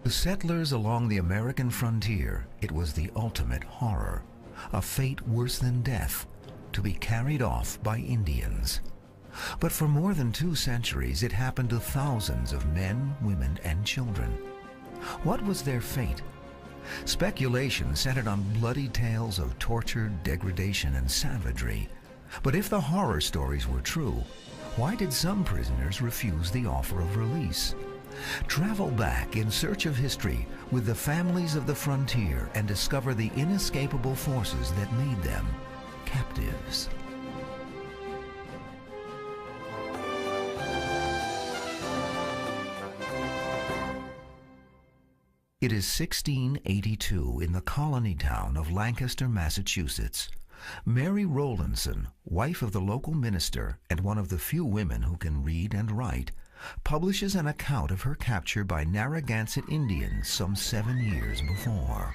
To settlers along the American frontier, it was the ultimate horror, a fate worse than death, to be carried off by Indians. But for more than 2 centuries, it happened to thousands of men, women, and children. What was their fate? Speculation centered on bloody tales of torture, degradation, and savagery. But if the horror stories were true, why did some prisoners refuse the offer of release? Travel back in search of history with the families of the frontier and discover the inescapable forces that made them captives. It is 1682 in the colony town of Lancaster, Massachusetts. Mary Rowlandson, wife of the local minister and one of the few women who can read and write, publishes an account of her capture by Narragansett Indians some 7 years before.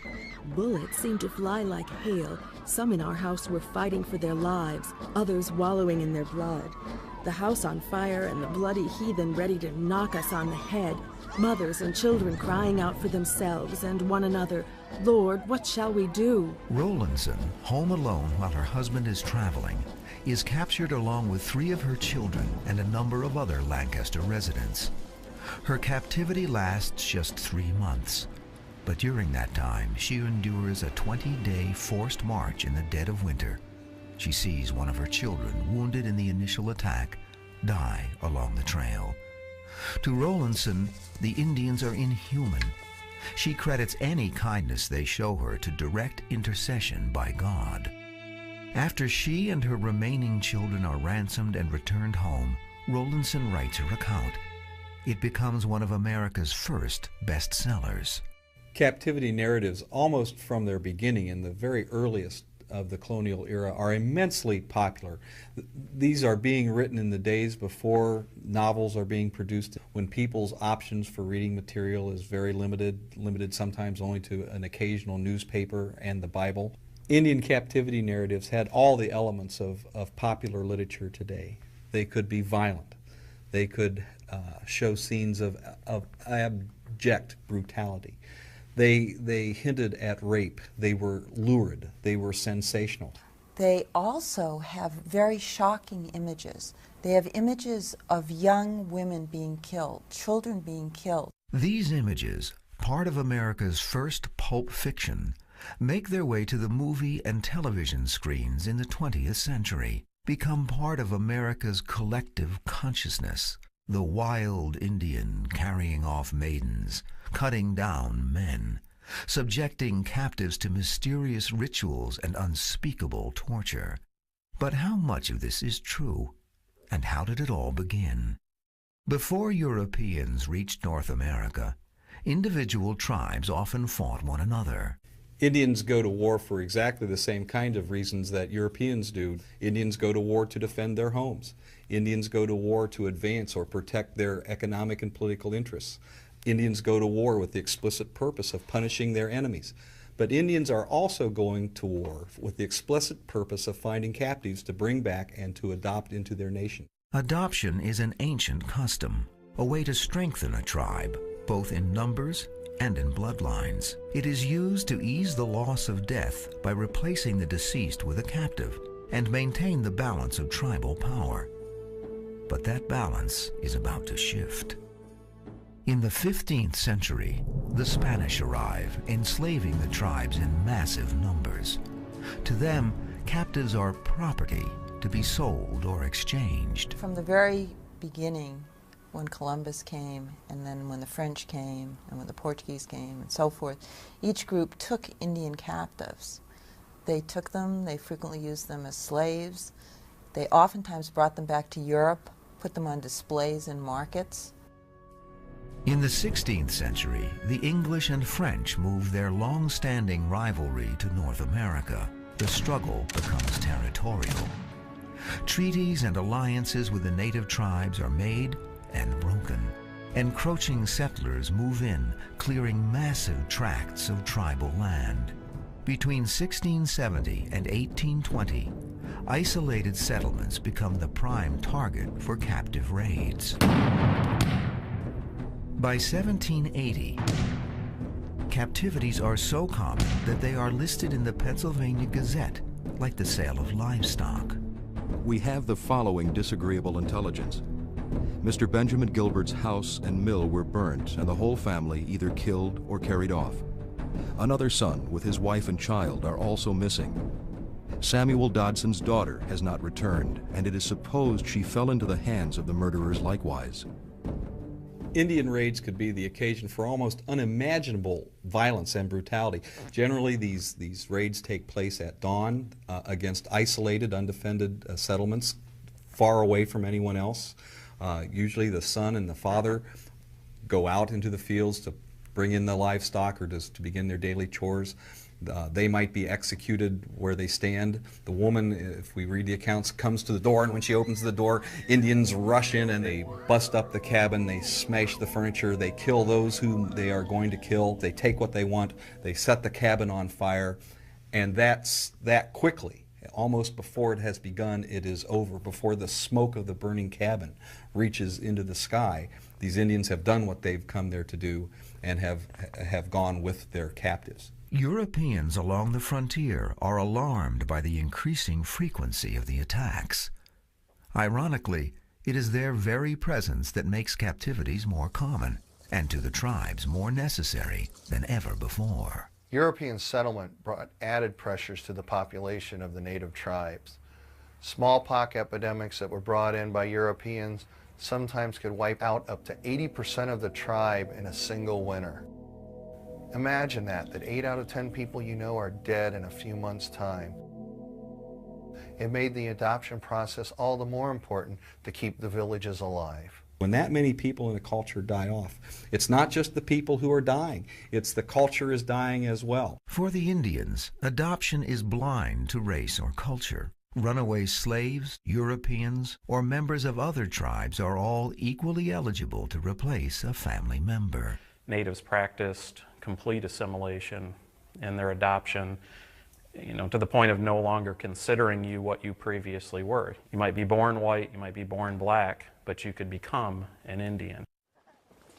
Bullets seemed to fly like hail. Some in our house were fighting for their lives, others wallowing in their blood. The house on fire and the bloody heathen ready to knock us on the head. Mothers and children crying out for themselves and one another, "Lord, what shall we do?" Rowlandson, home alone while her husband is traveling, is captured along with 3 of her children and a number of other Lancaster residents. Her captivity lasts just 3 months, but during that time she endures a 20-day forced march in the dead of winter. She sees one of her children, wounded in the initial attack, die along the trail. To Rowlandson, the Indians are inhuman. She credits any kindness they show her to direct intercession by God. After she and her remaining children are ransomed and returned home, Rowlandson writes her account. It becomes one of America's first bestsellers. Captivity narratives, almost from their beginning in the very earliest of the colonial era, are immensely popular. These are being written in the days before novels are being produced, when people's options for reading material is very limited sometimes only to an occasional newspaper and the Bible. Indian captivity narratives had all the elements of popular literature today. They could be violent. They could show scenes of abject brutality. They hinted at rape. They were lurid. They were sensational. They also have very shocking images. They have images of young women being killed, children being killed. These images, part of America's first pulp fiction, make their way to the movie and television screens in the 20th century, become part of America's collective consciousness. The wild Indian carrying off maidens, cutting down men, subjecting captives to mysterious rituals and unspeakable torture. But how much of this is true? And how did it all begin? Before Europeans reached North America, individual tribes often fought one another. Indians go to war for exactly the same kind of reasons that Europeans do. Indians go to war to defend their homes. Indians go to war to advance or protect their economic and political interests. Indians go to war with the explicit purpose of punishing their enemies. But Indians are also going to war with the explicit purpose of finding captives to bring back and to adopt into their nation. Adoption is an ancient custom, a way to strengthen a tribe, both in numbers and in bloodlines. It is used to ease the loss of death by replacing the deceased with a captive and maintain the balance of tribal power. But that balance is about to shift. In the 15th century, the Spanish arrive, enslaving the tribes in massive numbers. To them, captives are property to be sold or exchanged. From the very beginning, when Columbus came, and then when the French came, and when the Portuguese came, and so forth, each group took Indian captives. They took them, they frequently used them as slaves. They oftentimes brought them back to Europe, put them on displays in markets. In the 16th century, the English and French moved their long-standing rivalry to North America. The struggle becomes territorial. Treaties and alliances with the native tribes are made and broken. Encroaching settlers move in, clearing massive tracts of tribal land. Between 1670 and 1820, isolated settlements become the prime target for captive raids. By 1780, Captivities are so common that they are listed in the Pennsylvania Gazette, like the sale of livestock. We have the following disagreeable intelligence. Mr. Benjamin Gilbert's house and mill were burnt and the whole family either killed or carried off. Another son with his wife and child are also missing. Samuel Dodson's daughter has not returned, and it is supposed she fell into the hands of the murderers likewise. Indian raids could be the occasion for almost unimaginable violence and brutality. Generally, these raids take place at dawn against isolated, undefended settlements far away from anyone else. Usually the son and the father go out into the fields to bring in the livestock or just to begin their daily chores. They might be executed where they stand. The woman, if we read the accounts, comes to the door, and when she opens the door, Indians rush in and they bust up the cabin, they smash the furniture, they kill those whom they are going to kill, they take what they want, they set the cabin on fire, and that quickly, almost before it has begun, it is over. Before the smoke of the burning cabin reaches into the sky, these Indians have done what they've come there to do and have gone with their captives. Europeans along the frontier are alarmed by the increasing frequency of the attacks. Ironically, it is their very presence that makes captivities more common, and to the tribes more necessary than ever before. European settlement brought added pressures to the population of the native tribes. Smallpox epidemics that were brought in by Europeans sometimes could wipe out up to 80% of the tribe in a single winter. Imagine that 8 out of 10 people you know are dead in a few months' time. It made the adoption process all the more important to keep the villages alive. When that many people in a culture die off, it's not just the people who are dying, it's the culture is dying as well. For the Indians, adoption is blind to race or culture. Runaway slaves, Europeans, or members of other tribes are all equally eligible to replace a family member. Natives practiced complete assimilation in their adoption, to the point of no longer considering you what you previously were. You might be born white, you might be born black, but you could become an Indian.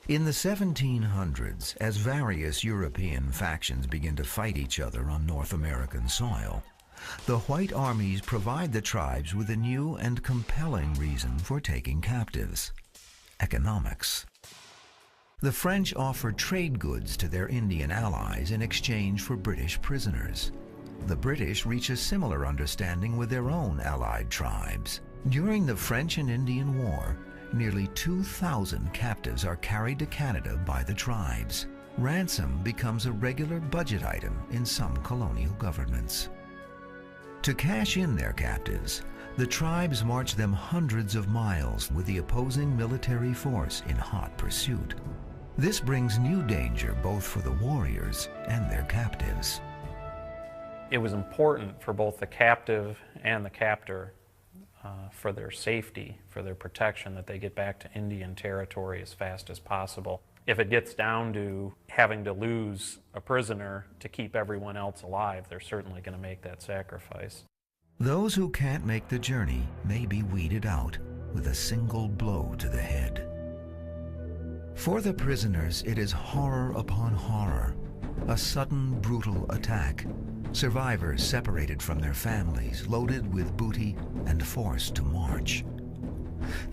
In the 1700s, as various European factions begin to fight each other on North American soil, the white armies provide the tribes with a new and compelling reason for taking captives: economics. The French offered trade goods to their Indian allies in exchange for British prisoners. The British reach a similar understanding with their own allied tribes. During the French and Indian War, nearly 2,000 captives are carried to Canada by the tribes. Ransom becomes a regular budget item in some colonial governments. To cash in their captives, the tribes march them hundreds of miles with the opposing military force in hot pursuit. This brings new danger both for the warriors and their captives. It was important for both the captive and the captor, for their safety, for their protection, that they get back to Indian territory as fast as possible. If it gets down to having to lose a prisoner to keep everyone else alive, they're certainly going to make that sacrifice. Those who can't make the journey may be weeded out with a single blow to the head. For the prisoners, it is horror upon horror, a sudden, brutal attack. Survivors separated from their families, loaded with booty, and forced to march.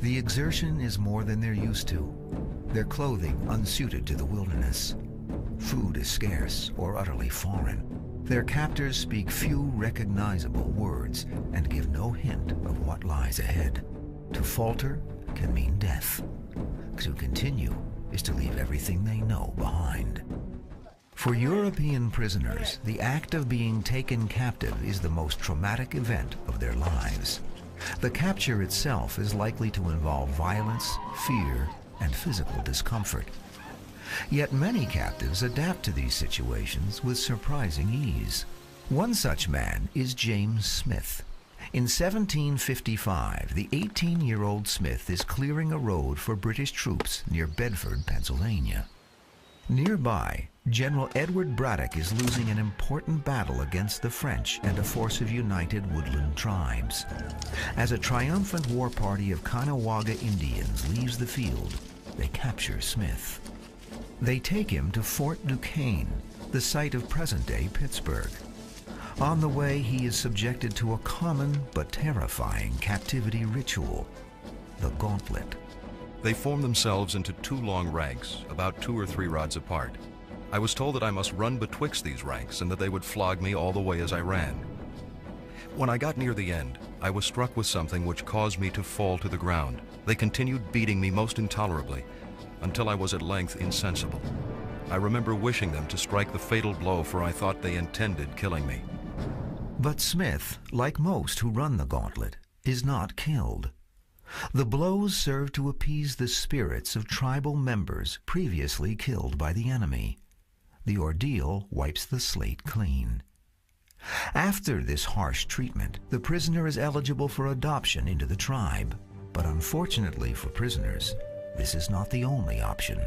The exertion is more than they're used to. Their clothing unsuited to the wilderness. Food is scarce or utterly foreign. Their captors speak few recognizable words and give no hint of what lies ahead. To falter can mean death. To continue is to leave everything they know behind. For European prisoners, the act of being taken captive is the most traumatic event of their lives. The capture itself is likely to involve violence, fear, and physical discomfort. Yet many captives adapt to these situations with surprising ease. One such man is James Smith. In 1755, the 18-year-old Smith is clearing a road for British troops near Bedford, Pennsylvania. Nearby, General Edward Braddock is losing an important battle against the French and a force of united woodland tribes. As a triumphant war party of Caughnawaga Indians leaves the field, they capture Smith. They take him to Fort Duquesne, the site of present-day Pittsburgh. On the way, he is subjected to a common but terrifying captivity ritual, the gauntlet. They form themselves into 2 long ranks, about 2 or 3 rods apart. I was told that I must run betwixt these ranks and that they would flog me all the way as I ran. When I got near the end, I was struck with something which caused me to fall to the ground. They continued beating me most intolerably until I was at length insensible. I remember wishing them to strike the fatal blow, for I thought they intended killing me. But Smith, like most who run the gauntlet, is not killed. The blows serve to appease the spirits of tribal members previously killed by the enemy. The ordeal wipes the slate clean. After this harsh treatment, the prisoner is eligible for adoption into the tribe. But unfortunately for prisoners, this is not the only option.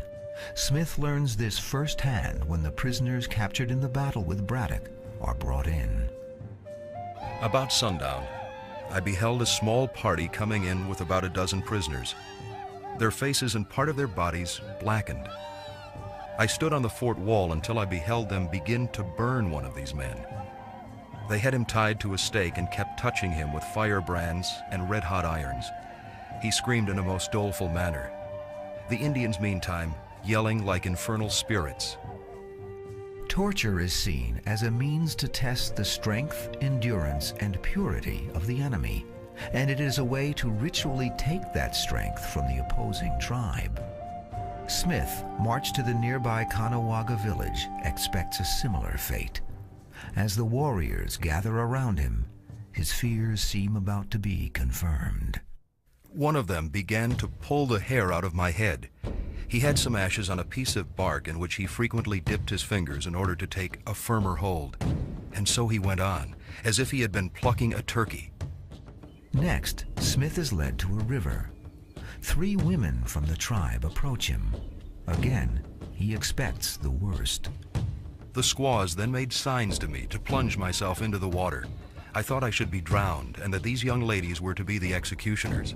Smith learns this firsthand when the prisoners captured in the battle with Braddock are brought in. About sundown, I beheld a small party coming in with about a dozen prisoners, their faces and part of their bodies blackened. I stood on the fort wall until I beheld them begin to burn one of these men. They had him tied to a stake and kept touching him with firebrands and red-hot irons. He screamed in a most doleful manner. The Indians, meantime, yelling like infernal spirits. Torture is seen as a means to test the strength, endurance, and purity of the enemy, and it is a way to ritually take that strength from the opposing tribe. Smith, marched to the nearby Caughnawaga village, expects a similar fate. As the warriors gather around him, his fears seem about to be confirmed. One of them began to pull the hair out of my head. He had some ashes on a piece of bark in which he frequently dipped his fingers in order to take a firmer hold. And so he went on, as if he had been plucking a turkey. Next, Smith is led to a river. 3 women from the tribe approach him. Again, he expects the worst. The squaws then made signs to me to plunge myself into the water. I thought I should be drowned and that these young ladies were to be the executioners.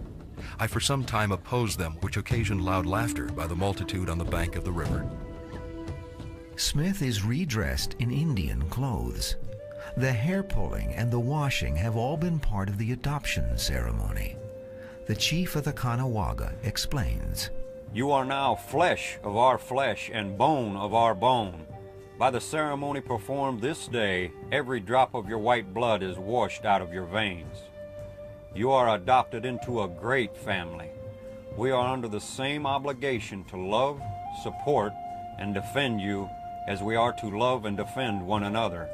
I for some time opposed them, which occasioned loud laughter by the multitude on the bank of the river. Smith is redressed in Indian clothes. The hair pulling and the washing have all been part of the adoption ceremony. The chief of the Caughnawaga explains. You are now flesh of our flesh and bone of our bone. By the ceremony performed this day, every drop of your white blood is washed out of your veins. You are adopted into a great family. We are under the same obligation to love, support, and defend you as we are to love and defend one another.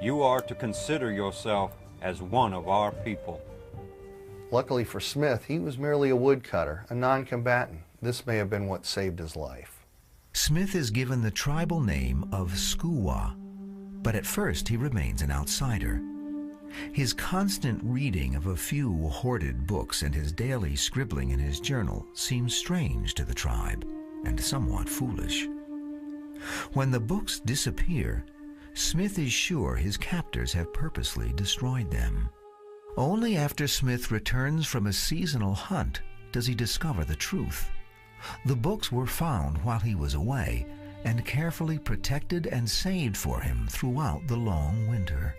You are to consider yourself as one of our people. Luckily for Smith, he was merely a woodcutter, a non-combatant. This may have been what saved his life. Smith is given the tribal name of Skuwa, but at first he remains an outsider. His constant reading of a few hoarded books and his daily scribbling in his journal seems strange to the tribe and somewhat foolish. When the books disappear, Smith is sure his captors have purposely destroyed them. Only after Smith returns from a seasonal hunt does he discover the truth. The books were found while he was away and carefully protected and saved for him throughout the long winter.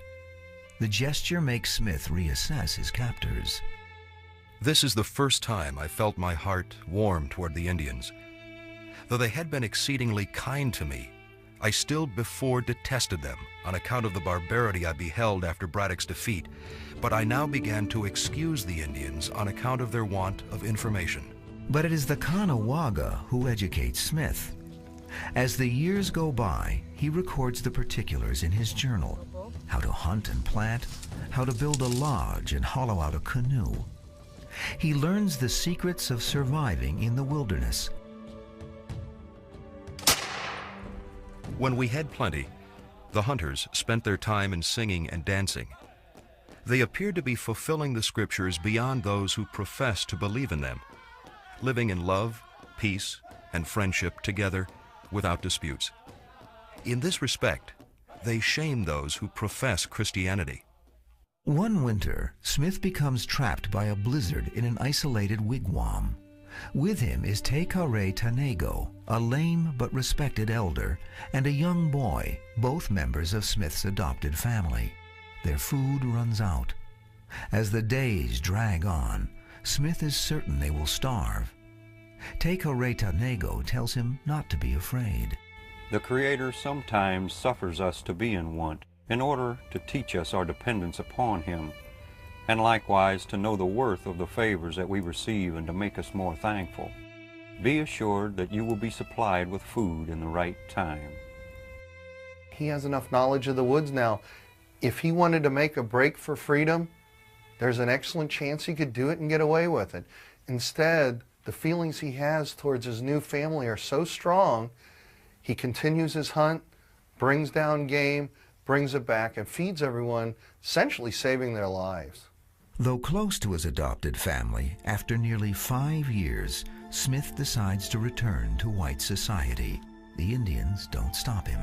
The gesture makes Smith reassess his captors. This is the first time I felt my heart warm toward the Indians. Though they had been exceedingly kind to me, I still before detested them on account of the barbarity I beheld after Braddock's defeat, but I now began to excuse the Indians on account of their want of information. But it is the Caughnawaga who educates Smith. As the years go by, he records the particulars in his journal: how to hunt and plant, how to build a lodge and hollow out a canoe. He learns the secrets of surviving in the wilderness. When we had plenty, the hunters spent their time in singing and dancing. They appeared to be fulfilling the scriptures beyond those who profess to believe in them, living in love, peace, and friendship together without disputes. In this respect, they shame those who profess Christianity. One winter, Smith becomes trapped by a blizzard in an isolated wigwam. With him is Te-Kare Tanego, a lame but respected elder, and a young boy, both members of Smith's adopted family. Their food runs out. As the days drag on, Smith is certain they will starve. Te-Kare Tanego tells him not to be afraid. The Creator sometimes suffers us to be in want in order to teach us our dependence upon Him, and likewise to know the worth of the favors that we receive and to make us more thankful. Be assured that you will be supplied with food in the right time. He has enough knowledge of the woods now. If he wanted to make a break for freedom, there's an excellent chance he could do it and get away with it. Instead, the feelings he has towards his new family are so strong, he continues his hunt, brings down game, brings it back, and feeds everyone, essentially saving their lives. Though close to his adopted family, after nearly 5 years, Smith decides to return to white society. The Indians don't stop him.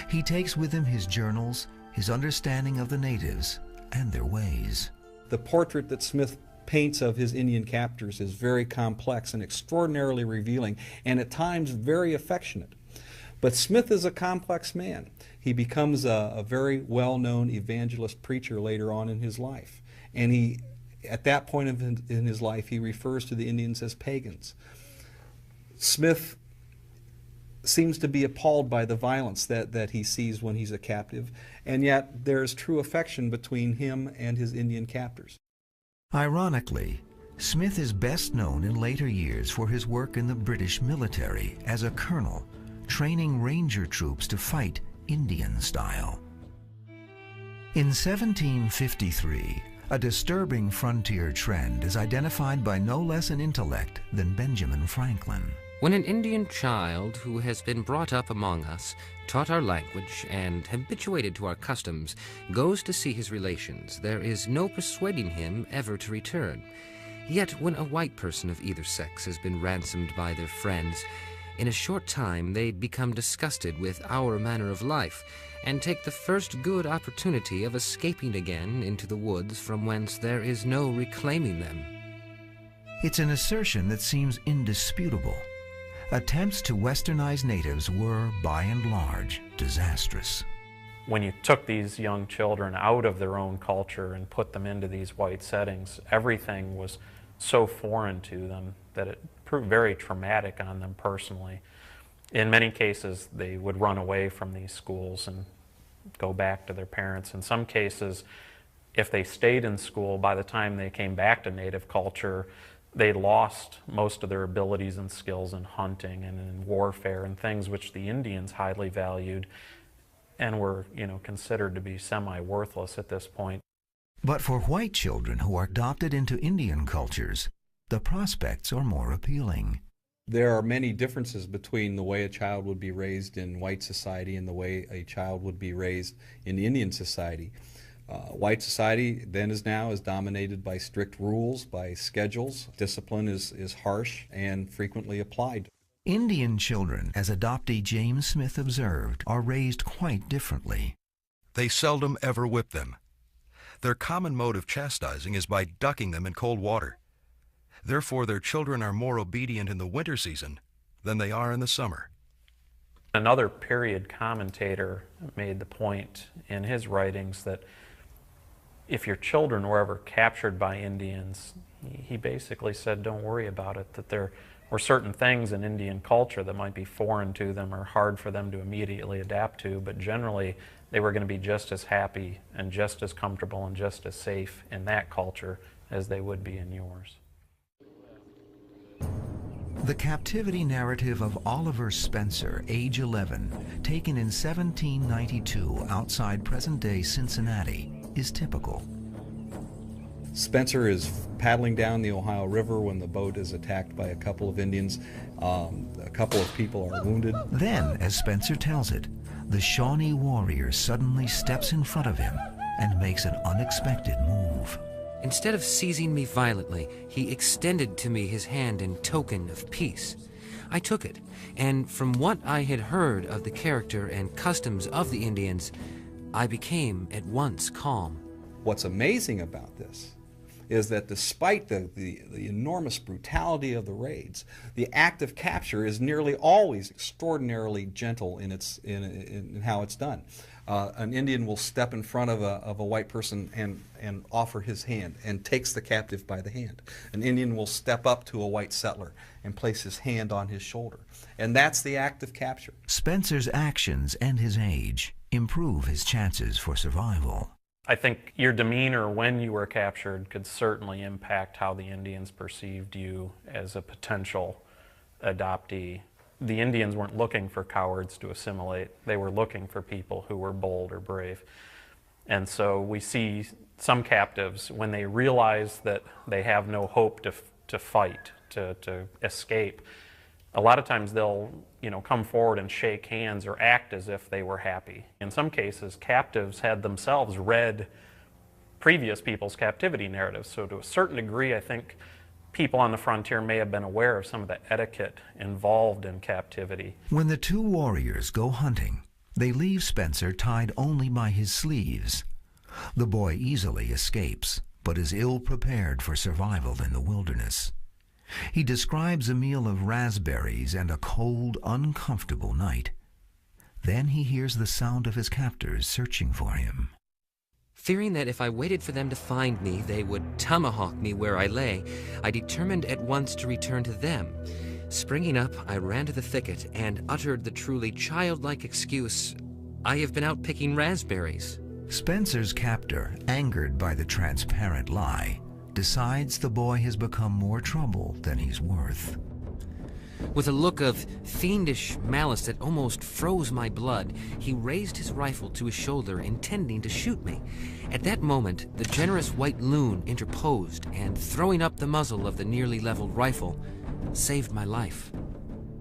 He takes with him his journals, his understanding of the natives, and their ways. The portrait that Smith paints of his Indian captors is very complex and extraordinarily revealing, and at times very affectionate. But Smith is a complex man. He becomes a very well-known evangelist preacher later on in his life. And he, at that point in his life, he refers to the Indians as pagans. Smith seems to be appalled by the violence that he sees when he's a captive, and yet there is true affection between him and his Indian captors. Ironically, Smith is best known in later years for his work in the British military as a colonel, training ranger troops to fight Indian style. In 1753, a disturbing frontier trend is identified by no less an intellect than Benjamin Franklin. When an Indian child who has been brought up among us, taught our language, and habituated to our customs, goes to see his relations, there is no persuading him ever to return. Yet when a white person of either sex has been ransomed by their friends, in a short time they become disgusted with our manner of life, and take the first good opportunity of escaping again into the woods from whence there is no reclaiming them. It's an assertion that seems indisputable. Attempts to westernize natives were, by and large, disastrous. When you took these young children out of their own culture and put them into these white settings, everything was so foreign to them that it proved very traumatic on them personally. In many cases, they would run away from these schools and go back to their parents. In some cases, if they stayed in school, by the time they came back to native culture, they lost most of their abilities and skills in hunting and in warfare and things which the Indians highly valued and were, considered to be semi-worthless at this point. But for white children who are adopted into Indian cultures, the prospects are more appealing. There are many differences between the way a child would be raised in white society and the way a child would be raised in Indian society. White society then as now is dominated by strict rules, by schedules. Discipline is harsh and frequently applied. Indian children, as adoptee James Smith observed, are raised quite differently. They seldom ever whip them. Their common mode of chastising is by ducking them in cold water. Therefore, their children are more obedient in the winter season than they are in the summer. Another period commentator made the point in his writings that if your children were ever captured by Indians, he basically said, don't worry about it, that there were certain things in Indian culture that might be foreign to them or hard for them to immediately adapt to, but generally they were going to be just as happy and just as comfortable and just as safe in that culture as they would be in yours. The captivity narrative of Oliver Spencer, age 11, taken in 1792 outside present-day Cincinnati, is typical. Spencer is paddling down the Ohio River when the boat is attacked by a couple of Indians. A couple of people are wounded. Then, as Spencer tells it, the Shawnee warrior suddenly steps in front of him and makes an unexpected move. Instead of seizing me violently, he extended to me his hand in token of peace. I took it, and from what I had heard of the character and customs of the Indians, I became at once calm. What's amazing about this is that despite the enormous brutality of the raids, the act of capture is nearly always extraordinarily gentle in how it's done. An Indian will step in front of a white person and offer his hand and takes the captive by the hand. An Indian will step up to a white settler and place his hand on his shoulder. And that's the act of capture. Spencer's actions and his age improve his chances for survival. I think your demeanor when you were captured could certainly impact how the Indians perceived you as a potential adoptee. The Indians weren't looking for cowards to assimilate. They were looking for people who were bold or brave. And so we see some captives, when they realize that they have no hope to fight, to escape, a lot of times they'll come forward and shake hands or act as if they were happy. In some cases, captives had themselves read previous people's captivity narratives. So to a certain degree, I think people on the frontier may have been aware of some of the etiquette involved in captivity. When the two warriors go hunting, they leave Spencer tied only by his sleeves. The boy easily escapes, but is ill prepared for survival in the wilderness. He describes a meal of raspberries and a cold, uncomfortable night. Then he hears the sound of his captors searching for him. Fearing that if I waited for them to find me, they would tomahawk me where I lay, I determined at once to return to them. Springing up, I ran to the thicket and uttered the truly childlike excuse, "I have been out picking raspberries." Spencer's captor, angered by the transparent lie, decides the boy has become more trouble than he's worth. With a look of fiendish malice that almost froze my blood, he raised his rifle to his shoulder, intending to shoot me. At that moment, the generous white loon interposed, and throwing up the muzzle of the nearly leveled rifle, saved my life.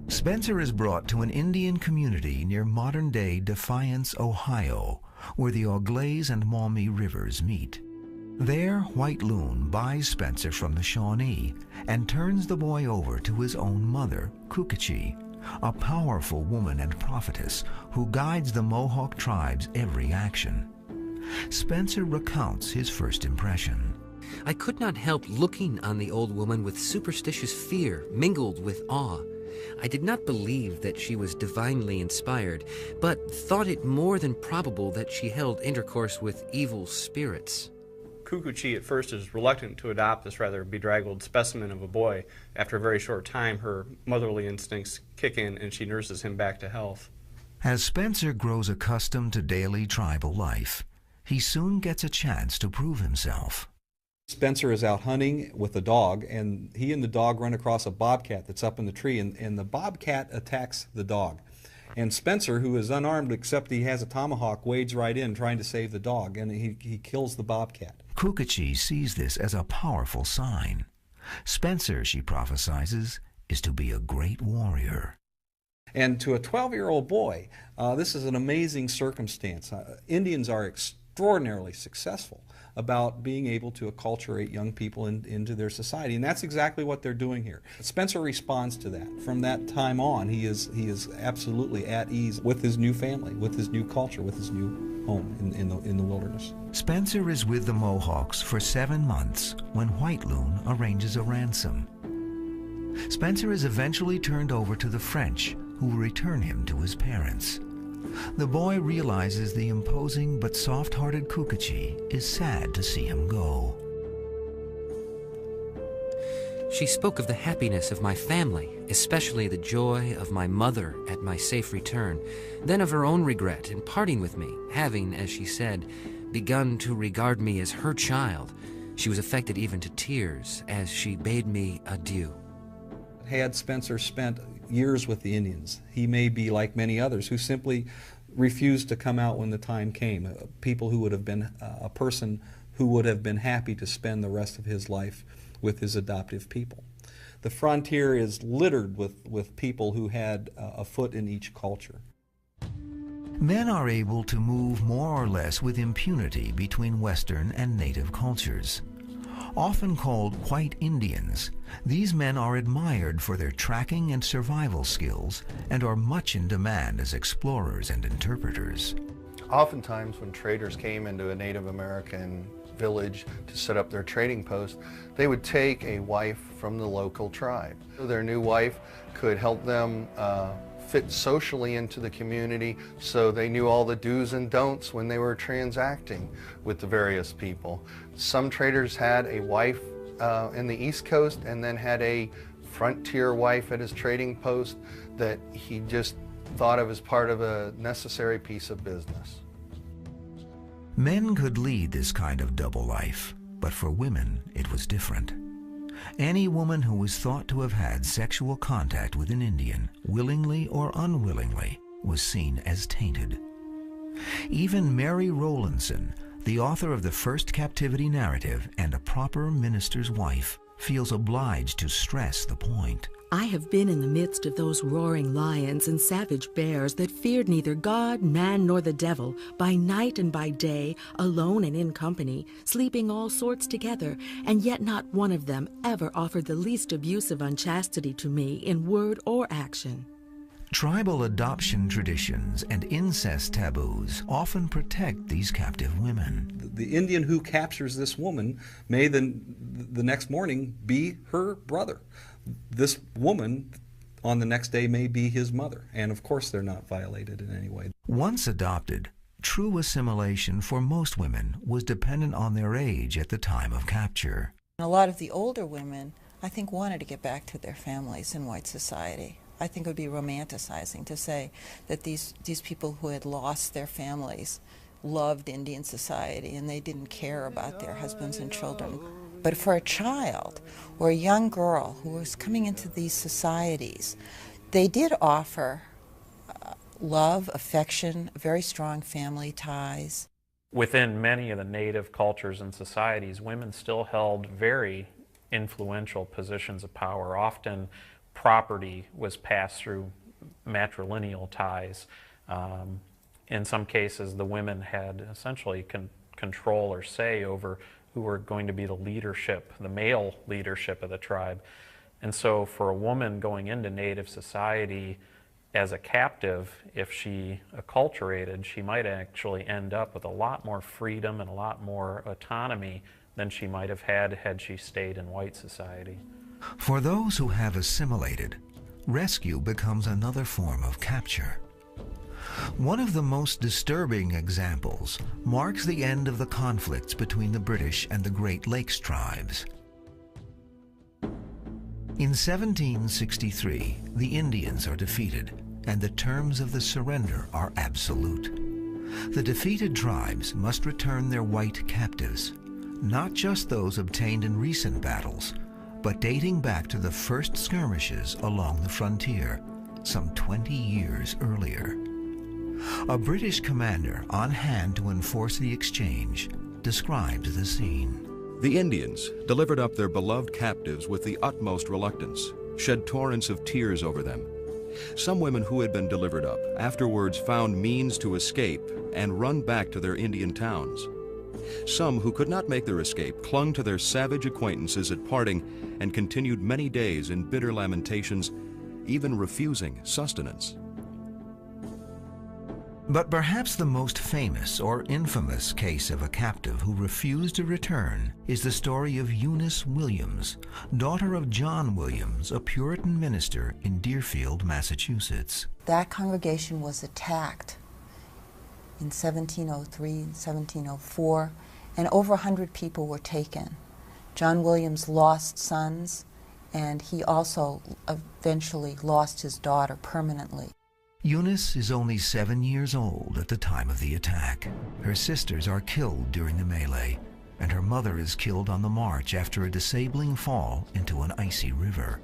Spencer is brought to an Indian community near modern-day Defiance, Ohio, where the Auglaize and Maumee rivers meet. There, White Loon buys Spencer from the Shawnee and turns the boy over to his own mother, Kukachi, a powerful woman and prophetess who guides the Mohawk tribe's every action. Spencer recounts his first impression. I could not help looking on the old woman with superstitious fear mingled with awe. I did not believe that she was divinely inspired, but thought it more than probable that she held intercourse with evil spirits. Kukuchi at first is reluctant to adopt this rather bedraggled specimen of a boy. After a very short time, her motherly instincts kick in and she nurses him back to health. As Spencer grows accustomed to daily tribal life, he soon gets a chance to prove himself. Spencer is out hunting with a dog, and he and the dog run across a bobcat that's up in the tree, and the bobcat attacks the dog. And Spencer, who is unarmed except he has a tomahawk, wades right in trying to save the dog, and he kills the bobcat. Kukachi sees this as a powerful sign. Spencer, she prophesizes, is to be a great warrior. And to a 12-year-old boy, this is an amazing circumstance. Indians are extraordinarily successful about being able to acculturate young people into their society, and that's exactly what they're doing here. Spencer responds to that. From that time on, he is absolutely at ease with his new family, with his new culture, with his new home in the wilderness. Spencer is with the Mohawks for 7 months when White Loon arranges a ransom. Spencer is eventually turned over to the French, who will return him to his parents. The boy realizes the imposing but soft-hearted Kukachi is sad to see him go. She spoke of the happiness of my family, especially the joy of my mother at my safe return, then of her own regret in parting with me, having, as she said, begun to regard me as her child. She was affected even to tears as she bade me adieu. Had Spencer spent years with the Indians, he may be like many others who simply refused to come out when the time came. People who would have been a person who would have been happy to spend the rest of his life with his adoptive people. The frontier is littered with people who had a foot in each culture. Men are able to move more or less with impunity between Western and native cultures. Often called white Indians, these men are admired for their tracking and survival skills and are much in demand as explorers and interpreters. Oftentimes when traders came into a Native American village to set up their trading post, they would take a wife from the local tribe. Their new wife could help them fit socially into the community, so they knew all the do's and don'ts when they were transacting with the various people. Some traders had a wife in the East Coast and then had a frontier wife at his trading post that he just thought of as part of a necessary piece of business. Men could lead this kind of double life, but for women it was different. Any woman who was thought to have had sexual contact with an Indian, willingly or unwillingly, was seen as tainted. Even Mary Rowlandson, the author of the first captivity narrative and a proper minister's wife, feels obliged to stress the point. I have been in the midst of those roaring lions and savage bears that feared neither God, man, nor the devil, by night and by day, alone and in company, sleeping all sorts together, and yet not one of them ever offered the least abuse of unchastity to me in word or action. Tribal adoption traditions and incest taboos often protect these captive women. The Indian who captures this woman may the next morning be her brother. This woman on the next day may be his mother, and of course they're not violated in any way. Once adopted, true assimilation for most women was dependent on their age at the time of capture. A lot of the older women, I think, wanted to get back to their families in white society. I think it would be romanticizing to say that these people who had lost their families loved Indian society and they didn't care about their husbands and children. But for a child or a young girl who was coming into these societies, they did offer love, affection, very strong family ties. Within many of the native cultures and societies, women still held very influential positions of power. Often property was passed through matrilineal ties. In some cases, the women had essentially control or say over who were going to be the leadership, the male leadership of the tribe. And so for a woman going into native society as a captive, if she acculturated, she might actually end up with a lot more freedom and a lot more autonomy than she might have had she stayed in white society. For those who have assimilated, rescue becomes another form of capture. One of the most disturbing examples marks the end of the conflicts between the British and the Great Lakes tribes. In 1763, the Indians are defeated, and the terms of the surrender are absolute. The defeated tribes must return their white captives, not just those obtained in recent battles, but dating back to the first skirmishes along the frontier, some 20 years earlier. A British commander on hand to enforce the exchange describes the scene. The Indians delivered up their beloved captives with the utmost reluctance, shed torrents of tears over them. Some women who had been delivered up afterwards found means to escape and run back to their Indian towns. Some who could not make their escape clung to their savage acquaintances at parting and continued many days in bitter lamentations, even refusing sustenance. But perhaps the most famous or infamous case of a captive who refused to return is the story of Eunice Williams, daughter of John Williams, a Puritan minister in Deerfield, Massachusetts. That congregation was attacked in 1703 and 1704, and over 100 people were taken. John Williams lost sons, and he also eventually lost his daughter permanently. Eunice is only 7 years old at the time of the attack. Her sisters are killed during the melee, and her mother is killed on the march after a disabling fall into an icy river.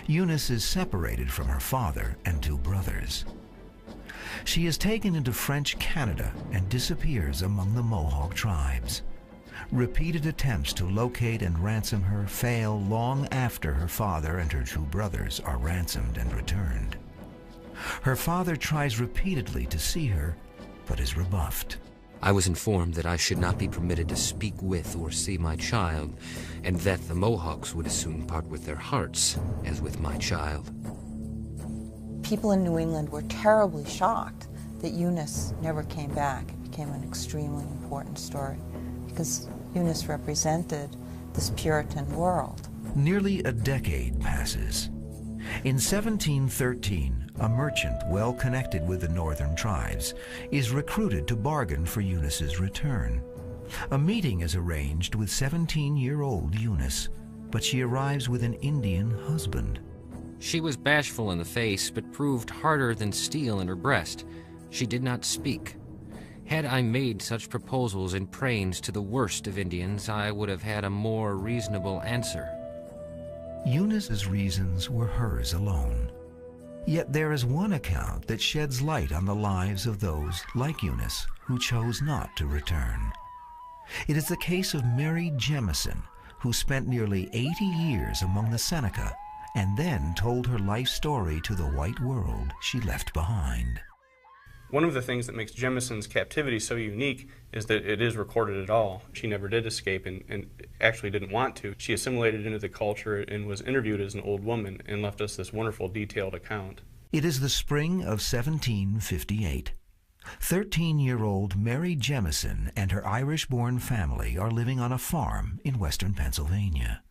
Eunice is separated from her father and 2 brothers. She is taken into French Canada and disappears among the Mohawk tribes. Repeated attempts to locate and ransom her fail long after her father and her 2 brothers are ransomed and returned. Her father tries repeatedly to see her, but is rebuffed. I was informed that I should not be permitted to speak with or see my child, and that the Mohawks would as soon part with their hearts as with my child. People in New England were terribly shocked that Eunice never came back. It became an extremely important story because Eunice represented this Puritan world. Nearly a decade passes. In 1713, a merchant well connected with the northern tribes is recruited to bargain for Eunice's return. A meeting is arranged with 17-year-old Eunice, but she arrives with an Indian husband. She was bashful in the face, but proved harder than steel in her breast. She did not speak. Had I made such proposals in praise to the worst of Indians, I would have had a more reasonable answer. Eunice's reasons were hers alone. Yet there is one account that sheds light on the lives of those, like Eunice, who chose not to return. It is the case of Mary Jemison, who spent nearly 80 years among the Seneca and then told her life story to the white world she left behind. One of the things that makes Jemison's captivity so unique is that it is recorded at all. She never did escape and actually didn't want to. She assimilated into the culture and was interviewed as an old woman and left us this wonderful detailed account. It is the spring of 1758. 13-year-old Mary Jemison and her Irish-born family are living on a farm in western Pennsylvania.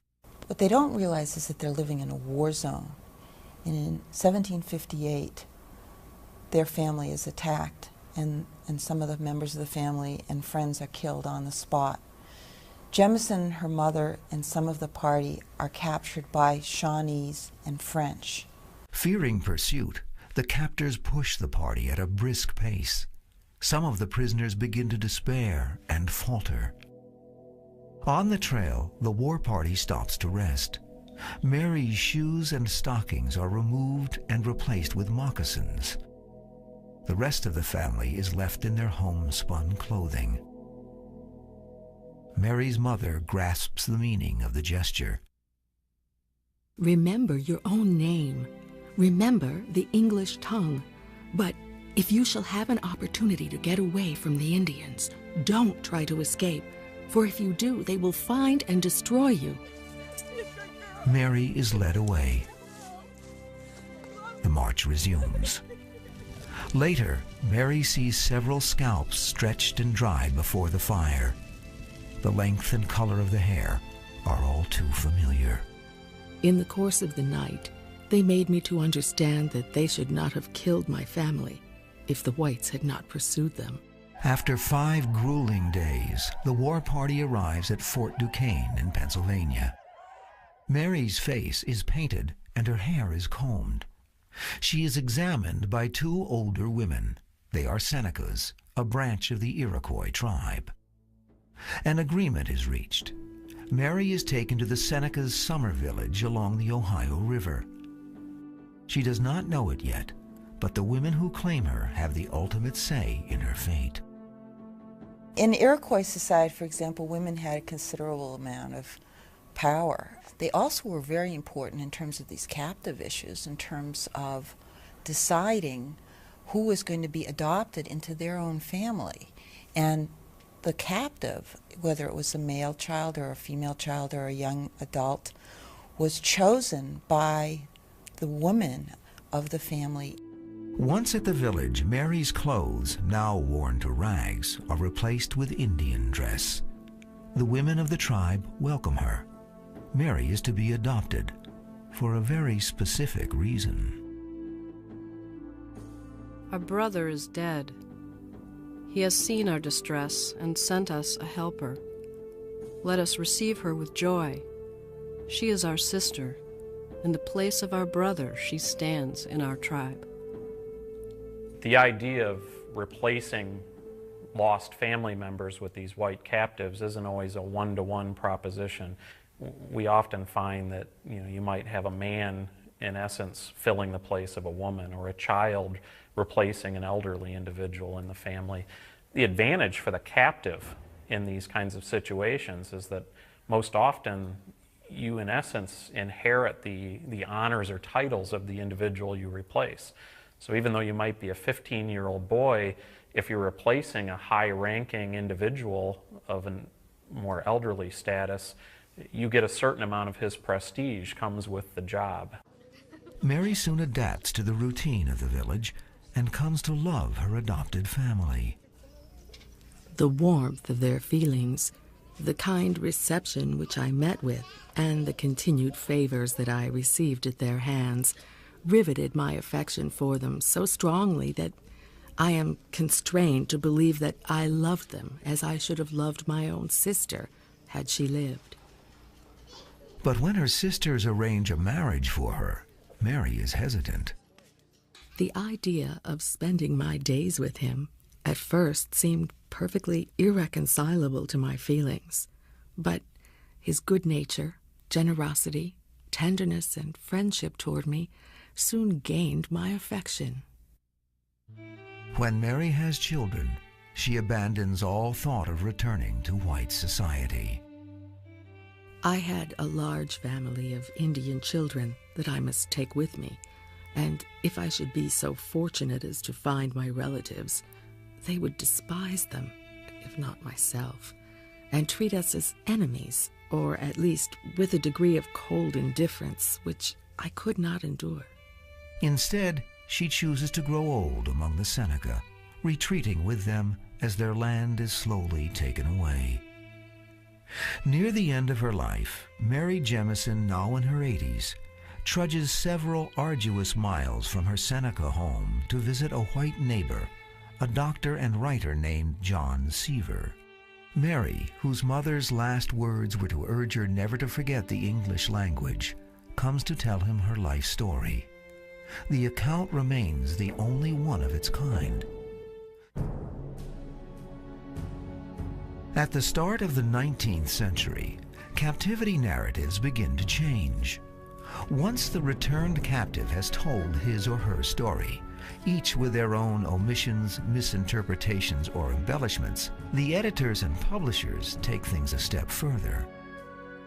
What they don't realize is that they're living in a war zone. And in 1758, their family is attacked, and some of the members of the family and friends are killed on the spot. Jemison, her mother, and some of the party are captured by Shawnees and French. Fearing pursuit, the captors push the party at a brisk pace. Some of the prisoners begin to despair and falter. On the trail, the war party stops to rest. Mary's shoes and stockings are removed and replaced with moccasins. The rest of the family is left in their homespun clothing. Mary's mother grasps the meaning of the gesture. Remember your own name. Remember the English tongue. But if you shall have an opportunity to get away from the Indians, don't try to escape, for if you do, they will find and destroy you. Mary is led away. The march resumes. Later, Mary sees several scalps stretched and dried before the fire. The length and color of the hair are all too familiar. In the course of the night, they made me to understand that they should not have killed my family if the whites had not pursued them. After 5 grueling days, the war party arrives at Fort Duquesne in Pennsylvania. Mary's face is painted and her hair is combed. She is examined by 2 older women. They are Senecas, a branch of the Iroquois tribe. An agreement is reached. Mary is taken to the Senecas' summer village along the Ohio River. She does not know it yet, but the women who claim her have the ultimate say in her fate. In Iroquois society, for example, women had a considerable amount of power. They also were very important in terms of these captive issues, in terms of deciding who was going to be adopted into their own family. And the captive, whether it was a male child or a female child or a young adult, was chosen by the woman of the family. Once at the village, Mary's clothes, now worn to rags, are replaced with Indian dress. The women of the tribe welcome her. Mary is to be adopted for a very specific reason. Our brother is dead. He has seen our distress and sent us a helper. Let us receive her with joy. She is our sister. In the place of our brother, she stands in our tribe. The idea of replacing lost family members with these white captives isn't always a one-to-one proposition. We often find that you might have a man, in essence, filling the place of a woman, or a child replacing an elderly individual in the family. The advantage for the captive in these kinds of situations is that most often you, in essence, inherit the honors or titles of the individual you replace. So even though you might be a 15-year-old boy, if you're replacing a high-ranking individual of a more elderly status, you get a certain amount of his prestige comes with the job. Mary soon adapts to the routine of the village and comes to love her adopted family. The warmth of their feelings The kind reception which I met with and the continued favors that I received at their hands riveted my affection for them so strongly that I am constrained to believe that I loved them as I should have loved my own sister had she lived. But when her sisters arrange a marriage for her, Mary is hesitant. The idea of spending my days with him at first seemed perfectly irreconcilable to my feelings, but his good nature, generosity, tenderness, and friendship toward me soon gained my affection. When Mary has children, she abandons all thought of returning to white society. I had a large family of Indian children that I must take with me, and if I should be so fortunate as to find my relatives, they would despise them, if not myself, and treat us as enemies, or at least with a degree of cold indifference which I could not endure. Instead, she chooses to grow old among the Seneca, retreating with them as their land is slowly taken away. Near the end of her life, Mary Jemison, now in her 80s, trudges several arduous miles from her Seneca home to visit a white neighbor, a doctor and writer named John Seaver. Mary, whose mother's last words were to urge her never to forget the English language, comes to tell him her life story. The account remains the only one of its kind. At the start of the 19th century, captivity narratives begin to change. Once the returned captive has told his or her story, each with their own omissions, misinterpretations, or embellishments, the editors and publishers take things a step further.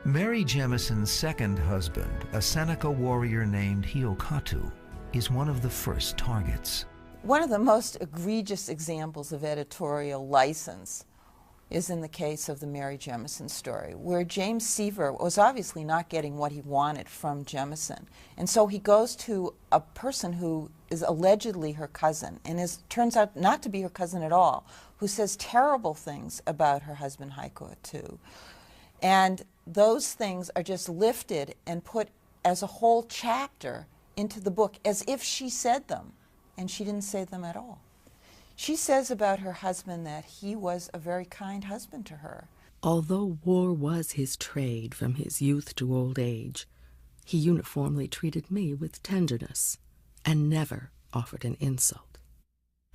Mary Jemison's second husband, a Seneca warrior named Hiokatu, is one of the first targets. One of the most egregious examples of editorial license is in the case of the Mary Jemison story, where James Seaver was obviously not getting what he wanted from Jemison. And so he goes to a person who is allegedly her cousin, and turns out not to be her cousin at all, who says terrible things about her husband Hiokatu. And those things are just lifted and put as a whole chapter into the book as if she said them, and she didn't say them at all. She says about her husband that he was a very kind husband to her. Although war was his trade from his youth to old age, he uniformly treated me with tenderness and never offered an insult.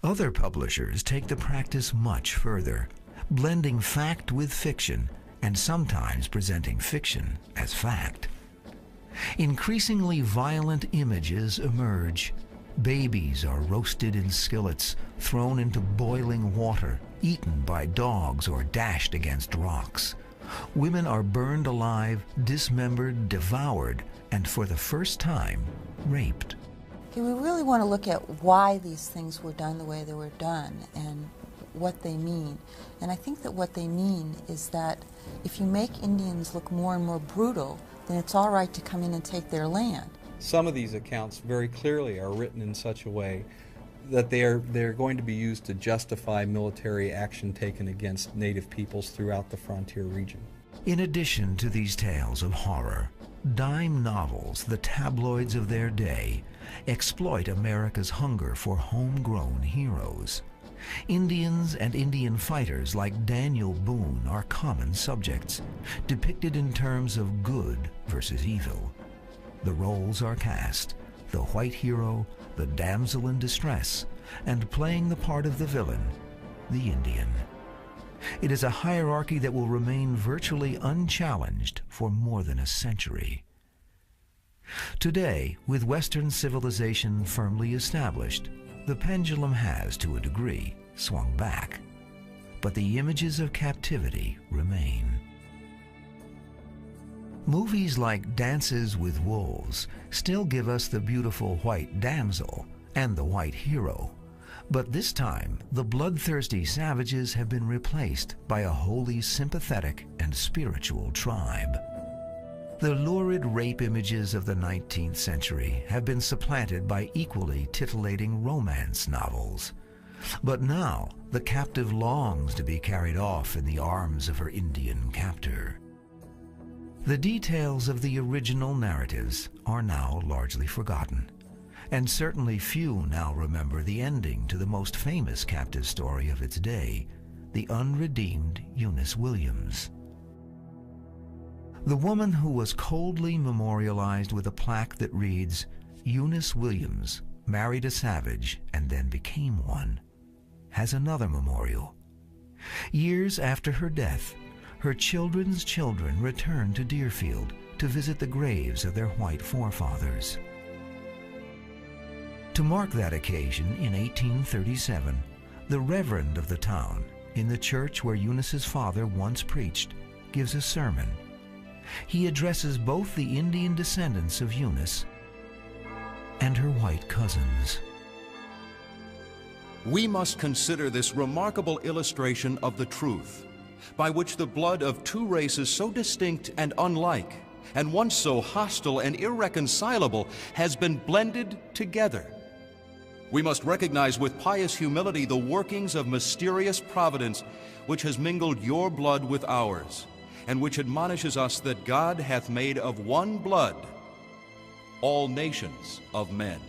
Other publishers take the practice much further, blending fact with fiction and sometimes presenting fiction as fact. Increasingly violent images emerge. Babies are roasted in skillets, thrown into boiling water, eaten by dogs, or dashed against rocks. Women are burned alive, dismembered, devoured, and for the first time, raped. Okay, we really want to look at why these things were done the way they were done and what they mean. And I think that what they mean is that if you make Indians look more and more brutal, then it's all right to come in and take their land. Some of these accounts very clearly are written in such a way that they're going to be used to justify military action taken against native peoples throughout the frontier region. In addition to these tales of horror, dime novels, the tabloids of their day, exploit America's hunger for homegrown heroes. Indians and Indian fighters like Daniel Boone are common subjects, depicted in terms of good versus evil. The roles are cast: the white hero, the damsel in distress, and playing the part of the villain, the Indian. It is a hierarchy that will remain virtually unchallenged for more than a century. Today, with Western civilization firmly established, the pendulum has, to a degree, swung back. But the images of captivity remain. Movies like Dances with Wolves still give us the beautiful white damsel and the white hero, but this time the bloodthirsty savages have been replaced by a wholly sympathetic and spiritual tribe. The lurid rape images of the 19th century have been supplanted by equally titillating romance novels. But now the captive longs to be carried off in the arms of her Indian captor. The details of the original narratives are now largely forgotten, and certainly few now remember the ending to the most famous captive story of its day, the unredeemed Eunice Williams. The woman who was coldly memorialized with a plaque that reads, "Eunice Williams married a savage and then became one," has another memorial. Years after her death, her children's children returned to Deerfield to visit the graves of their white forefathers. To mark that occasion in 1837, the reverend of the town, in the church where Eunice's father once preached, gives a sermon. He addresses both the Indian descendants of Eunice and her white cousins. We must consider this remarkable illustration of the truth, by which the blood of two races so distinct and unlike, and once so hostile and irreconcilable, has been blended together. We must recognize with pious humility the workings of mysterious providence which has mingled your blood with ours, and which admonishes us that God hath made of one blood all nations of men.